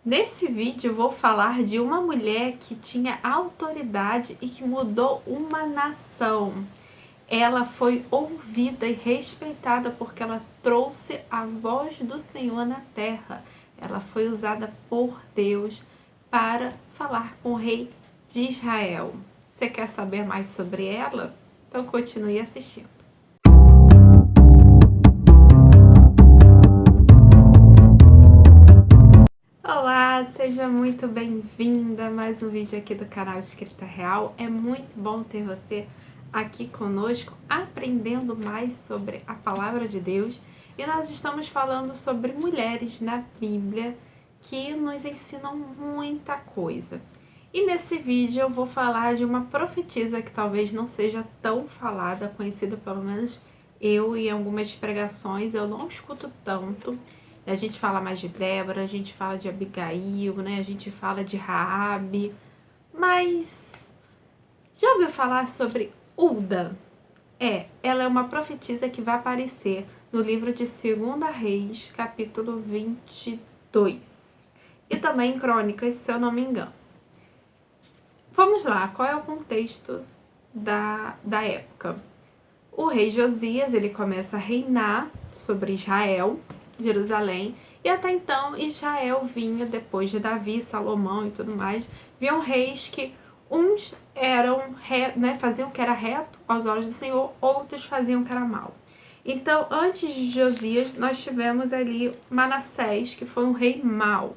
Nesse vídeo eu vou falar de uma mulher que tinha autoridade e que mudou uma nação. Ela foi ouvida e respeitada porque ela trouxe a voz do Senhor na terra. Ela foi usada por Deus para falar com o rei de Israel. Você quer saber mais sobre ela? Então continue assistindo. Olá, seja muito bem-vinda a mais um vídeo aqui do canal Escrita Real. É muito bom ter você aqui conosco, aprendendo mais sobre a Palavra de Deus. E nós estamos falando sobre mulheres na Bíblia que nos ensinam muita coisa. E nesse vídeo eu vou falar de uma profetisa que talvez não seja tão falada, conhecida pelo menos eu e algumas pregações, eu não escuto tanto. A gente fala mais de Débora, a gente fala de Abigail, né? A gente fala de Raabe, mas já ouviu falar sobre Hulda? Ela é uma profetisa que vai aparecer no livro de 2 Reis, capítulo 22. E também em Crônicas, se eu não me engano. Vamos lá, qual é o contexto da época? O rei Josias, ele começa a reinar sobre Israel, Jerusalém, e até então Israel vinha, depois de Davi, Salomão e tudo mais, vinham reis que uns faziam o que era reto aos olhos do Senhor, outros faziam o que era mal. Então, antes de Josias, nós tivemos ali Manassés, que foi um rei mau.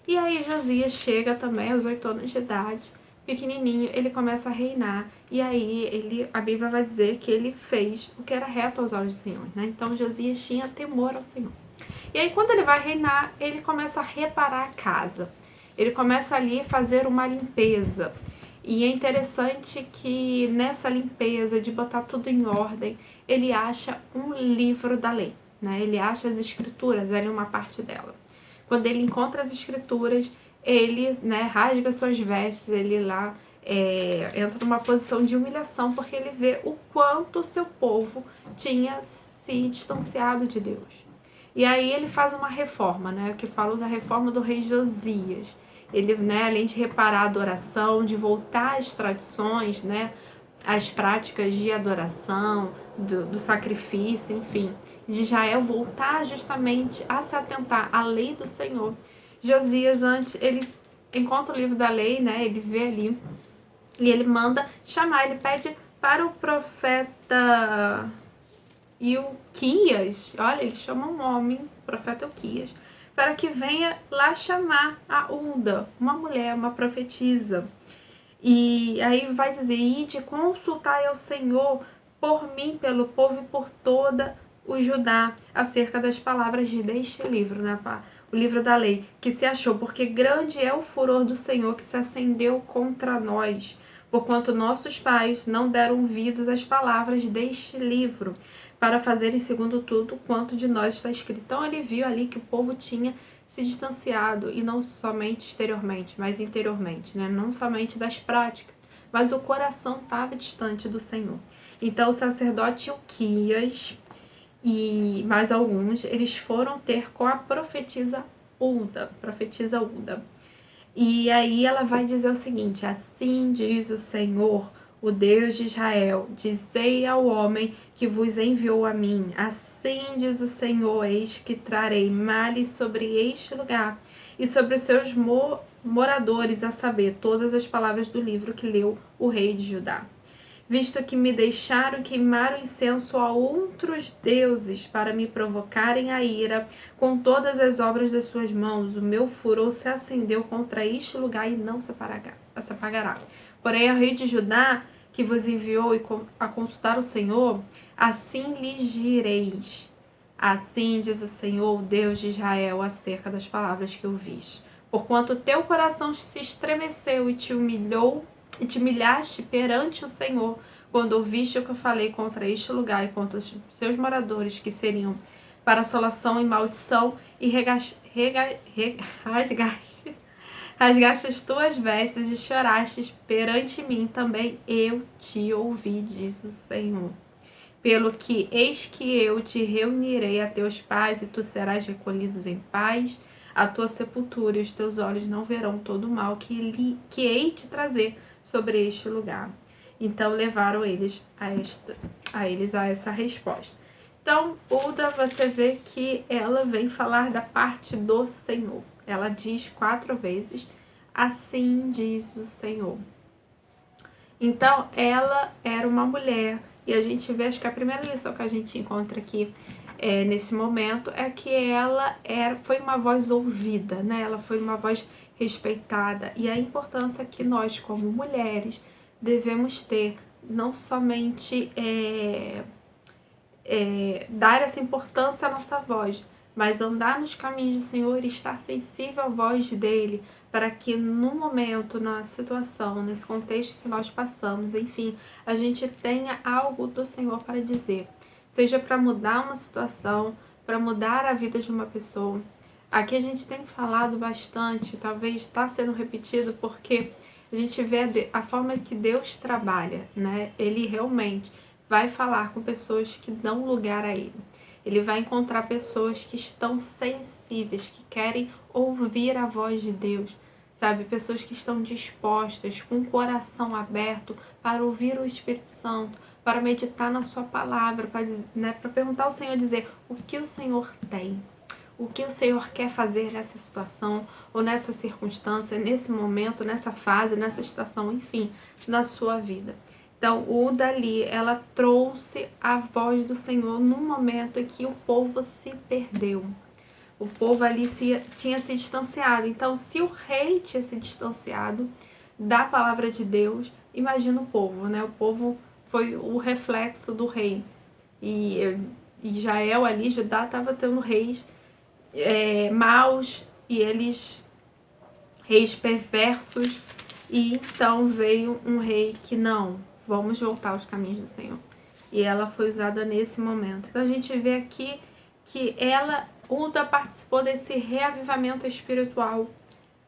E aí Josias chega também aos 8 anos de idade, pequenininho, ele começa a reinar. E aí a Bíblia vai dizer que ele fez o que era reto aos olhos do Senhor, né? Então Josias tinha temor ao Senhor. E aí quando ele vai reinar, ele começa a reparar a casa. Ele começa ali a fazer uma limpeza. E é interessante que nessa limpeza de botar tudo em ordem, ele acha um livro da lei, né? Ele acha as escrituras, ela é uma parte dela. Quando ele encontra as escrituras, ele, né, rasga suas vestes, ele lá entra numa posição de humilhação, porque ele vê o quanto o seu povo tinha se distanciado de Deus. E aí ele faz uma reforma, né, o que falam da reforma do rei Josias. Ele, né, além de reparar a adoração, de voltar às tradições, né, às práticas de adoração, do sacrifício, enfim, de Israel voltar justamente a se atentar à lei do Senhor. Josias, antes, ele encontra o livro da lei, né? Ele vê ali e ele manda chamar, ele pede para o profeta Ilquias, olha, ele chama um homem, o profeta Ilquias, para que venha lá chamar a Hulda, uma mulher, uma profetisa. E aí vai dizer, ide, consultai ao Senhor por mim, pelo povo e por toda o Judá, acerca das palavras deste livro, né, o livro da lei, que se achou, porque grande é o furor do Senhor que se acendeu contra nós, porquanto nossos pais não deram ouvidos às palavras deste livro, para fazerem segundo tudo quanto de nós está escrito. Então ele viu ali que o povo tinha se distanciado, e não somente exteriormente, mas interiormente, né? Não somente das práticas, mas o coração estava distante do Senhor. Então o sacerdote Ilquias e mais alguns, eles foram ter com a profetisa Hulda. E aí ela vai dizer o seguinte: assim diz o Senhor, o Deus de Israel, dizei ao homem que vos enviou a mim, assim diz o Senhor, eis que trarei males sobre este lugar e sobre os seus moradores, a saber, todas as palavras do livro que leu o rei de Judá. Visto que me deixaram queimar o incenso a outros deuses para me provocarem a ira com todas as obras das suas mãos, o meu furor se acendeu contra este lugar e não se apagará. Porém, ao rei de Judá, que vos enviou a consultar o Senhor, assim lhes direis: assim diz o Senhor, o Deus de Israel, acerca das palavras que ouvis. Porquanto teu coração se estremeceu e te humilhaste perante o Senhor, quando ouviste o que eu falei contra este lugar e contra os seus moradores, que seriam para assolação e maldição, e rasgaste as tuas vestes e choraste perante mim, também eu te ouvi, diz o Senhor. Pelo que eis que eu te reunirei a teus pais, e tu serás recolhidos em paz, a tua sepultura e os teus olhos não verão todo o mal que hei te trazer sobre este lugar. Então levaram eles a essa resposta. Então, Uda, você vê que ela vem falar da parte do Senhor. Ela diz 4 vezes, assim diz o Senhor. Então, ela era uma mulher, e a gente vê, acho que a primeira lição que a gente encontra aqui nesse momento é que ela foi uma voz ouvida, né? Ela foi uma voz respeitada, e a importância que nós, como mulheres, devemos ter, não somente dar essa importância à nossa voz, mas andar nos caminhos do Senhor e estar sensível à voz dele, para que no momento, na situação, nesse contexto que nós passamos, enfim, a gente tenha algo do Senhor para dizer. Seja para mudar uma situação, para mudar a vida de uma pessoa. Aqui a gente tem falado bastante, talvez está sendo repetido, porque a gente vê a forma que Deus trabalha, né? Ele realmente vai falar com pessoas que dão lugar a ele. Ele vai encontrar pessoas que estão sensíveis, que querem ouvir a voz de Deus, sabe? Pessoas que estão dispostas, com o coração aberto para ouvir o Espírito Santo, para meditar na sua palavra, para perguntar ao Senhor, dizer o que o Senhor tem, o que o Senhor quer fazer nessa situação, ou nessa circunstância, nesse momento, nessa fase, nessa estação, enfim, na sua vida. Então, Uda ali, ela trouxe a voz do Senhor no momento em que o povo se perdeu. O povo ali tinha se distanciado. Então, se o rei tinha se distanciado da palavra de Deus, imagina o povo, né? O povo foi o reflexo do rei. E Israel ali, Judá, estava tendo reis maus, e reis perversos. E então veio um rei que não, vamos voltar aos caminhos do Senhor. E ela foi usada nesse momento. Então a gente vê aqui que Uda participou desse reavivamento espiritual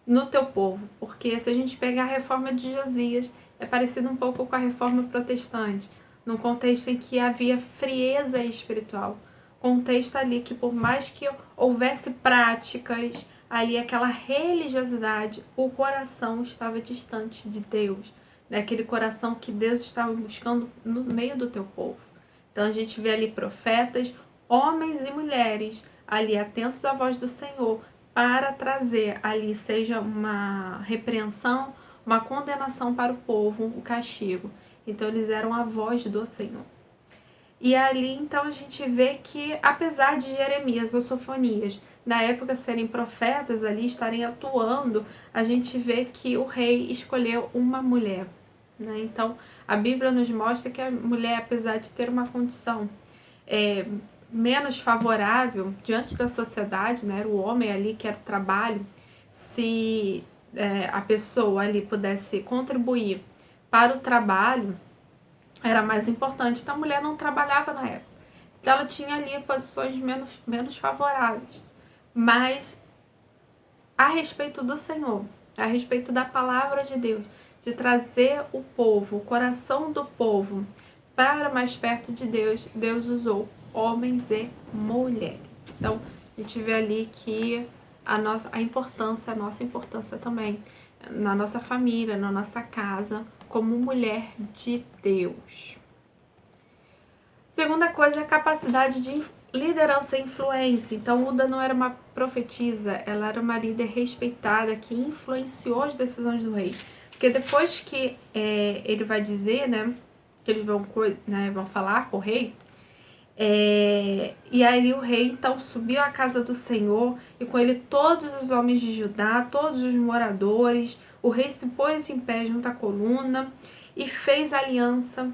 no teu povo. Porque se a gente pegar a reforma de Josias, é parecido um pouco com a reforma protestante, num contexto em que havia frieza espiritual. Contexto ali que, por mais que houvesse práticas, ali aquela religiosidade, o coração estava distante de Deus, daquele coração que Deus estava buscando no meio do teu povo. Então a gente vê ali profetas, homens e mulheres ali atentos à voz do Senhor, para trazer ali, seja uma repreensão, uma condenação para o povo, o castigo. Então eles eram a voz do Senhor. E ali então a gente vê que, apesar de Jeremias ou Sofonias na época serem profetas ali, estarem atuando, a gente vê que o rei escolheu uma mulher, né? Então a Bíblia nos mostra que a mulher, apesar de ter uma condição menos favorável diante da sociedade, né? Era o homem ali que era o trabalho. Se a pessoa ali pudesse contribuir para o trabalho, era mais importante. Então a mulher não trabalhava na época. Então ela tinha ali posições menos favoráveis. Mas a respeito do Senhor, a respeito da palavra de Deus, de trazer o povo, o coração do povo para mais perto de Deus, Deus usou homens e mulheres. Então a gente vê ali que a nossa importância também na nossa família, na nossa casa, como mulher de Deus. Segunda coisa é a capacidade de liderança e influência. Então Uda não era uma profetisa, ela era uma líder respeitada que influenciou as decisões do rei. Porque depois que ele vai dizer, né, que eles vão falar com o rei, e aí o rei então subiu à casa do Senhor, e com ele todos os homens de Judá, todos os moradores. O rei se pôs em pé junto à coluna e fez aliança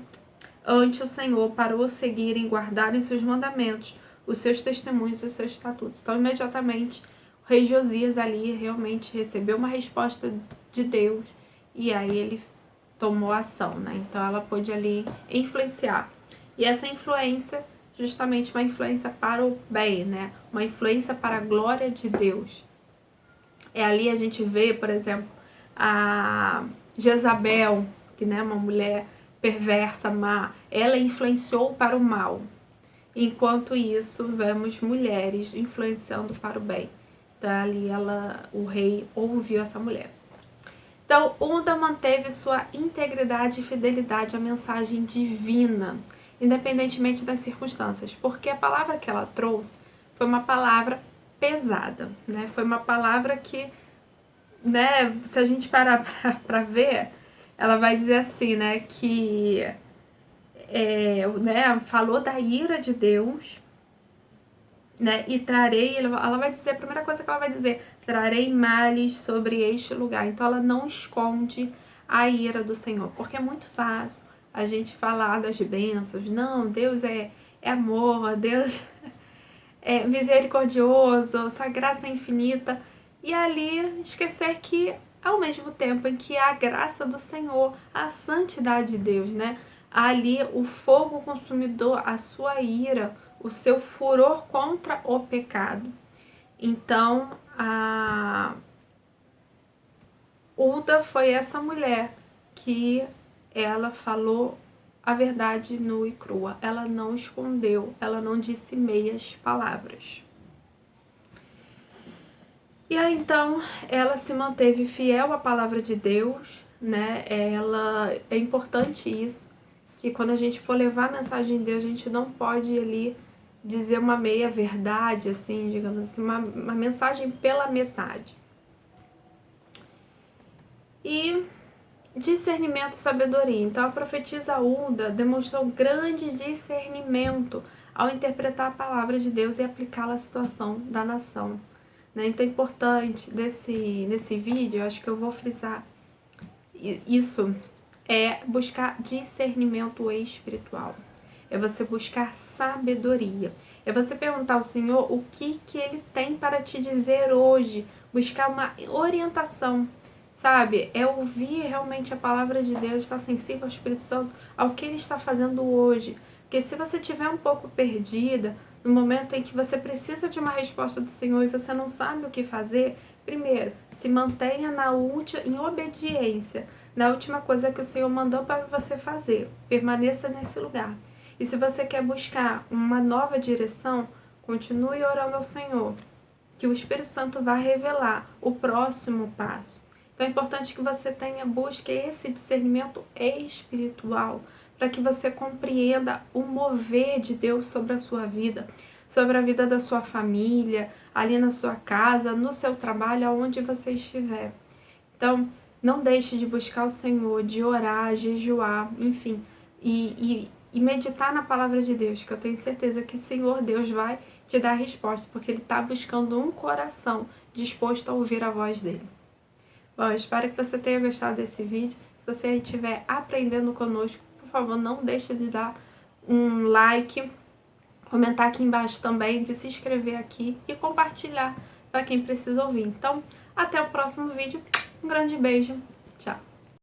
ante o Senhor para o seguirem, guardarem seus mandamentos, os seus testemunhos e os seus estatutos. Então imediatamente o rei Josias ali realmente recebeu uma resposta de Deus, e aí ele tomou ação, né? Então ela pôde ali influenciar. E essa influência, justamente uma influência para o bem, né? Uma influência para a glória de Deus. Ali a gente vê, por exemplo, a Jezabel, que é uma mulher perversa, má, ela influenciou para o mal. Enquanto isso, vemos mulheres influenciando para o bem. Ali o rei ouviu essa mulher. Então, Hulda manteve sua integridade e fidelidade à mensagem divina, independentemente das circunstâncias, porque a palavra que ela trouxe foi uma palavra pesada, né? Foi uma palavra que, né, se a gente parar para ver, ela vai dizer assim, né, que né, falou da ira de Deus, né, e trarei, ela vai dizer, a primeira coisa que ela vai dizer, trarei males sobre este lugar. Então ela não esconde a ira do Senhor, porque é muito fácil a gente falar das bênçãos. Não, Deus é amor, Deus é misericordioso, sua graça é infinita. E ali esquecer que, ao mesmo tempo em que a graça do Senhor, a santidade de Deus, né? Ali o fogo consumidor, a sua ira, o seu furor contra o pecado. Então, a Hulda foi essa mulher que ela falou a verdade nua e crua. Ela não escondeu, ela não disse meias palavras. E aí, então, ela se manteve fiel à palavra de Deus, né? É importante isso, que quando a gente for levar a mensagem de Deus, a gente não pode ali dizer uma meia verdade, assim, digamos assim, uma mensagem pela metade. E discernimento e sabedoria. Então, a profetisa Hulda demonstrou grande discernimento ao interpretar a palavra de Deus e aplicá-la à situação da nação. Né? Então, é importante nesse vídeo, eu acho que eu vou frisar isso, é buscar discernimento espiritual. É você buscar sabedoria. É você perguntar ao Senhor o que Ele tem para te dizer hoje. Buscar uma orientação, sabe? É ouvir realmente a palavra de Deus, estar sensível ao Espírito Santo, ao que Ele está fazendo hoje. Porque se você estiver um pouco perdida, no momento em que você precisa de uma resposta do Senhor e você não sabe o que fazer, primeiro, se mantenha em obediência, na última coisa que o Senhor mandou para você fazer. Permaneça nesse lugar. E se você quer buscar uma nova direção, continue orando ao Senhor, que o Espírito Santo vai revelar o próximo passo. Então é importante que você busque esse discernimento espiritual, para que você compreenda o mover de Deus sobre a sua vida, sobre a vida da sua família, ali na sua casa, no seu trabalho, aonde você estiver. Então, não deixe de buscar o Senhor, de orar, jejuar, enfim, e meditar na palavra de Deus, que eu tenho certeza que o Senhor Deus vai te dar a resposta, porque Ele está buscando um coração disposto a ouvir a voz dEle. Bom, eu espero que você tenha gostado desse vídeo. Se você estiver aprendendo conosco, por favor, não deixe de dar um like, comentar aqui embaixo também, de se inscrever aqui e compartilhar para quem precisa ouvir. Então, até o próximo vídeo. Um grande beijo. Tchau.